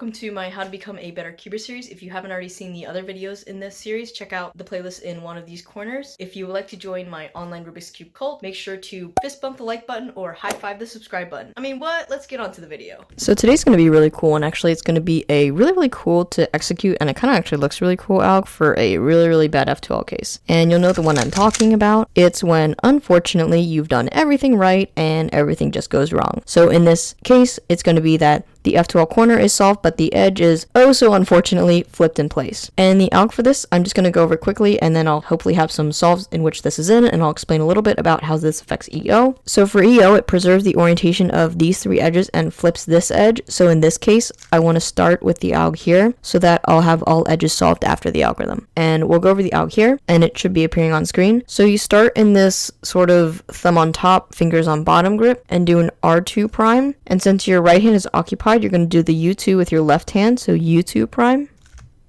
welcome to my How to Become a Better Cuber series. If you haven't already seen the other videos in this series, check out the playlist in one of these corners. If you would like to join my online Rubik's Cube cult, make sure to fist bump the like button or high five the subscribe button. I mean, what? Let's get on to the video. So today's going to be really cool, and actually it's going to be a really cool to execute, and it kind of actually looks really cool, alg, for a really bad F2L case. And you'll know the one I'm talking about. It's when, unfortunately, you've done everything right and everything just goes wrong. So in this case, it's going to be that the F2L corner is solved, but the edge is oh so unfortunately flipped in place. And the alg for this, I'm just going to go over quickly, and then I'll hopefully have some solves in which this is in, and I'll explain a little bit about how this affects EO. So for EO, it preserves the orientation of these three edges and flips this edge. So in this case, I want to start with the alg here so that I'll have all edges solved after the algorithm. And we'll go over the alg here, and it should be appearing on screen. So you start in this sort of thumb on top, fingers on bottom grip, and do an R2 prime. And since your right hand is occupied, you're going to do the U2 with your left hand, so U2 prime.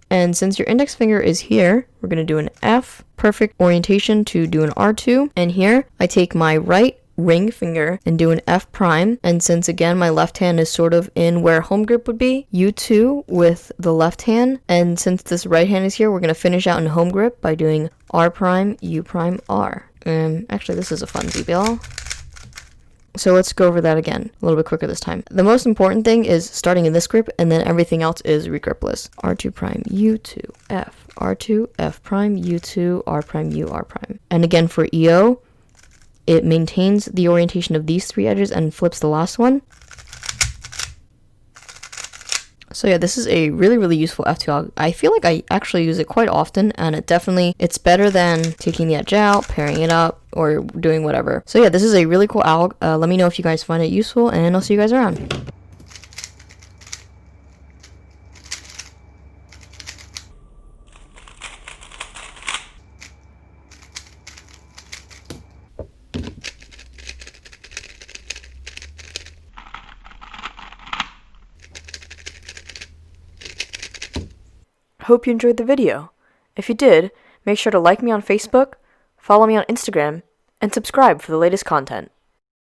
And since your index finger is here, we're going to do an F, perfect orientation to do an R2. And here, I take my right ring finger and do an F prime. And since again, my left hand is sort of in where home grip would be, U2 with the left hand. And since this right hand is here, we're going to finish out in home grip by doing R prime, U prime, R. Actually, this is a fun ZBL. So let's go over that again, a little bit quicker this time. The most important thing is starting in this grip, and then everything else is regripless. R2 prime, U2, F, R2, F prime, U2, R prime, U, R prime. And again for EO, it maintains the orientation of these three edges and flips the last one. So yeah, this is a really useful F2L. I feel like I actually use it quite often, and it's better than taking the edge out, pairing it up, or doing whatever. So yeah, this is a really cool alg. Let me know if you guys find it useful, and I'll see you guys around. Hope you enjoyed the video. If you did, make sure to like me on Facebook, follow me on Instagram, and subscribe for the latest content.